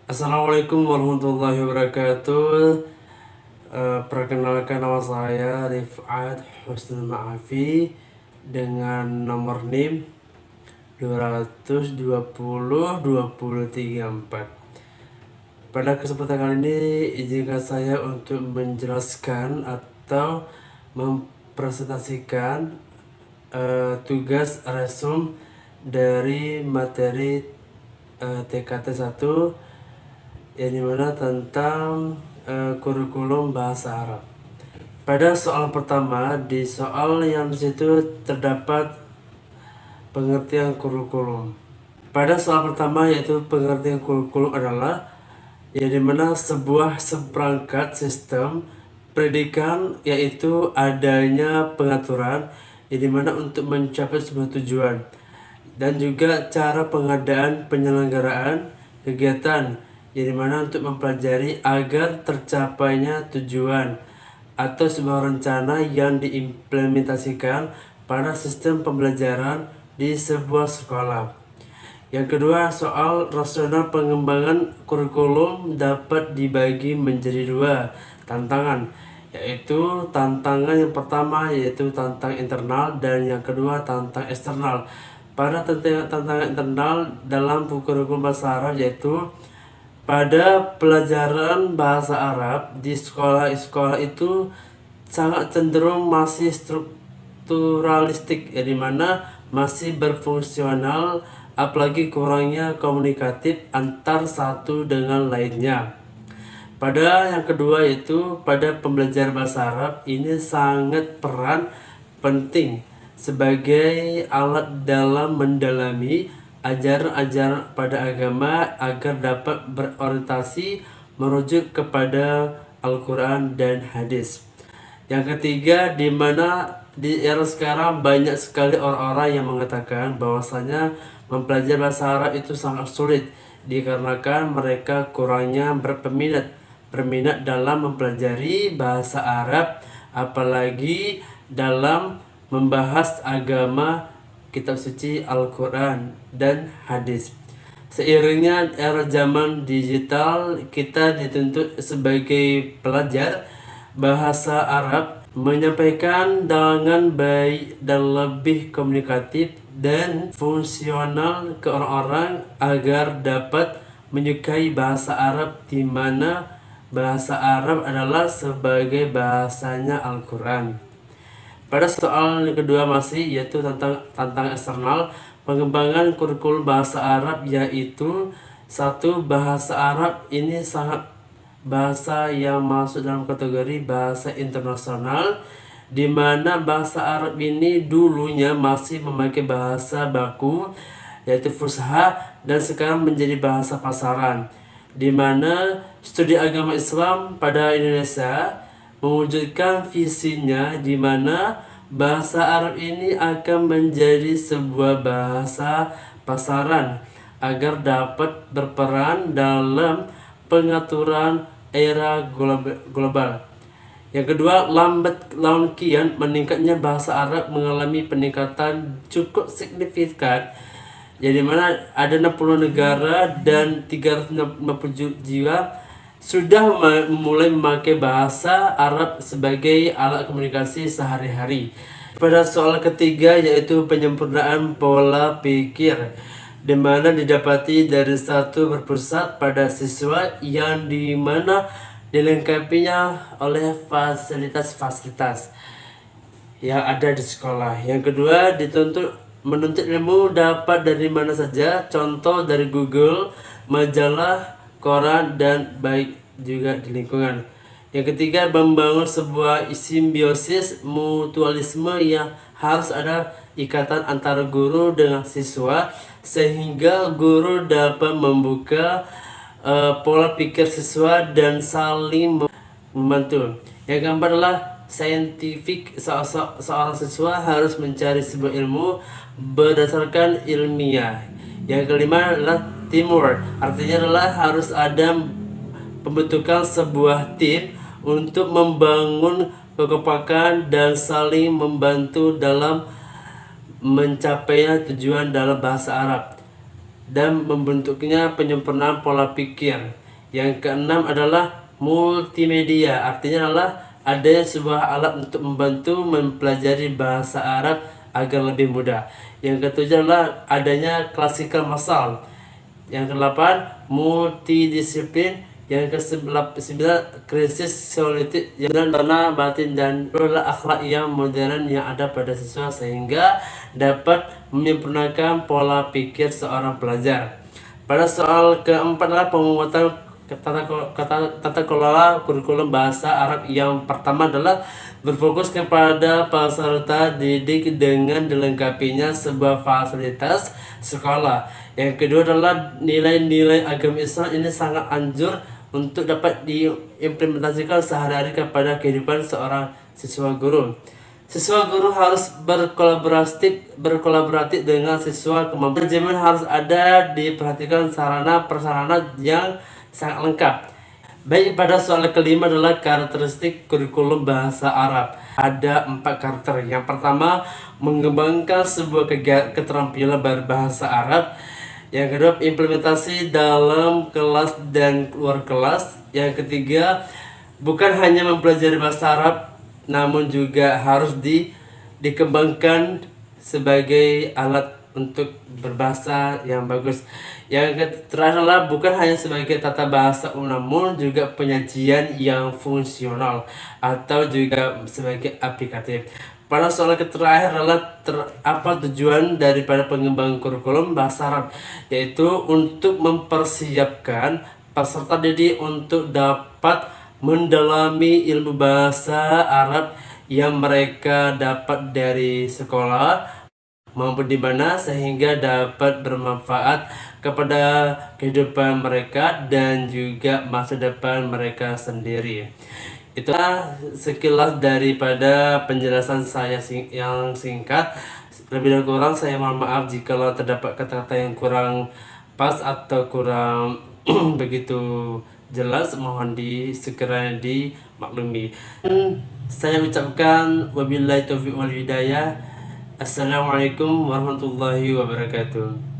Assalamualaikum warahmatullahi wabarakatuh. Perkenalkan, nama saya Rifat Husnul Ma'afi dengan nomor NIM 220 2034. Pada kesempatan kali ini izinkan saya untuk menjelaskan atau mempresentasikan tugas resum dari materi TKT 1, yang dimana tentang kurikulum bahasa Arab. Pada soal pertama, di soal yang disitu terdapat pengertian kurikulum. Pada soal pertama, yaitu pengertian kurikulum adalah yang dimana sebuah seperangkat sistem pendidikan, yaitu adanya pengaturan yang dimana untuk mencapai sebuah tujuan, dan juga cara pengadaan penyelenggaraan kegiatan yang dimana untuk mempelajari agar tercapainya tujuan atau sebuah rencana yang diimplementasikan pada sistem pembelajaran di sebuah sekolah. Yang kedua, soal rasional pengembangan kurikulum dapat dibagi menjadi dua tantangan, yaitu tantangan yang pertama yaitu tantangan internal dan yang kedua tantangan eksternal. Pada tantangan internal dalam kurikulum bahasa Arab, yaitu pada pelajaran bahasa Arab di sekolah-sekolah itu sangat cenderung masih strukturalistik, ya dimana masih berfungsional, apalagi kurangnya komunikatif antar satu dengan lainnya. Pada yang kedua, yaitu pada pembelajaran bahasa Arab ini sangat peran penting sebagai alat dalam mendalami ajaran-ajaran pada agama agar dapat berorientasi merujuk kepada Al-Quran dan hadis. Yang ketiga, di mana di era sekarang banyak sekali orang-orang yang mengatakan bahwasanya mempelajari bahasa Arab itu sangat sulit dikarenakan mereka kurangnya berminat dalam mempelajari bahasa Arab, apalagi dalam membahas agama, kitab suci Al-Quran dan hadis. Seiringnya era zaman digital, kita dituntut sebagai pelajar bahasa Arab menyampaikan dengan baik dan lebih komunikatif dan fungsional ke orang-orang agar dapat menyukai bahasa Arab, di mana bahasa Arab adalah sebagai bahasanya Al-Quran. Pada soal yang kedua masih, yaitu tentang tantangan eksternal pengembangan kurikulum bahasa Arab, yaitu satu, bahasa Arab ini sangat bahasa yang masuk dalam kategori bahasa internasional, di mana bahasa Arab ini dulunya masih memakai bahasa baku yaitu fusha, dan sekarang menjadi bahasa pasaran, di mana studi agama Islam pada Indonesia mewujudkan visinya di mana bahasa Arab ini akan menjadi sebuah bahasa pasaran agar dapat berperan dalam pengaturan era global. Yang kedua, lambat laun kian meningkatnya bahasa Arab mengalami peningkatan cukup signifikan, jadi mana ada 60 negara dan 350 jiwa sudah mulai memakai bahasa Arab sebagai alat komunikasi sehari-hari. Pada soal ketiga, yaitu penyempurnaan pola pikir, di mana didapati dari satu berpusat pada siswa yang dimana dilengkapinya oleh fasilitas-fasilitas yang ada di sekolah. Yang kedua, menuntut ilmu dapat dari mana saja, contoh dari Google, majalah, koran, dan baik juga di lingkungan. Yang ketiga, membangun sebuah simbiosis mutualisme yang harus ada ikatan antara guru dengan siswa sehingga guru dapat membuka pola pikir siswa dan saling membantu. Yang keempat adalah saintifik, seorang siswa harus mencari sebuah ilmu berdasarkan ilmiah. Yang kelima adalah teamwork, artinya adalah harus ada pembentukan sebuah tim untuk membangun kekompakan dan saling membantu dalam mencapai tujuan dalam bahasa Arab. dan membentuknya penyempurnaan pola pikir. Yang keenam adalah multimedia, artinya adalah adanya sebuah alat untuk membantu mempelajari bahasa Arab agar lebih mudah. Yang ketujuh adalah adanya klasikal masal. Yang kedelapan multidisiplin. Yang ke-9 krisis solutif yang karena batin dan adalah akhlak yang modern yang ada pada siswa sehingga dapat menyempurnakan pola pikir seorang pelajar. Pada soal keempat adalah pembuatan tata kelola kurikulum bahasa Arab. Yang pertama adalah berfokus kepada peserta didik dengan dilengkapinya sebuah fasilitas sekolah. Yang kedua adalah nilai-nilai agama Islam. Ini sangat anjur untuk dapat diimplementasikan sehari-hari kepada kehidupan seorang siswa guru. Siswa guru harus berkolaboratif dengan siswa. Kemampuan manajemen harus ada, diperhatikan sarana prasarana yang sangat lengkap. Baik, pada soal kelima adalah karakteristik kurikulum bahasa Arab. Ada 4 karakter. Yang pertama, mengembangkan sebuah keterampilan berbahasa Arab. Yang kedua, implementasi dalam kelas dan luar kelas. Yang ketiga, bukan hanya mempelajari bahasa Arab, namun juga harus dikembangkan sebagai alat untuk berbahasa yang bagus. Yang terakhir adalah bukan hanya sebagai tata bahasa namun juga penyajian yang fungsional atau juga sebagai aplikatif. Pada soal terakhir adalah apa tujuan daripada pengembangan kurikulum bahasa Arab, yaitu untuk mempersiapkan peserta didik untuk dapat mendalami ilmu bahasa Arab yang mereka dapat dari sekolah maupun di mana sehingga dapat bermanfaat kepada kehidupan mereka dan juga masa depan mereka sendiri. Itulah sekilas daripada penjelasan saya yang singkat. Lebih dan kurang saya mohon maaf jika terdapat kata-kata yang kurang pas atau kurang begitu jelas, mohon segera dimaklumi. Saya ucapkan wabillahi taufiq wal hidayah. Assalamualaikum warahmatullahi wabarakatuh.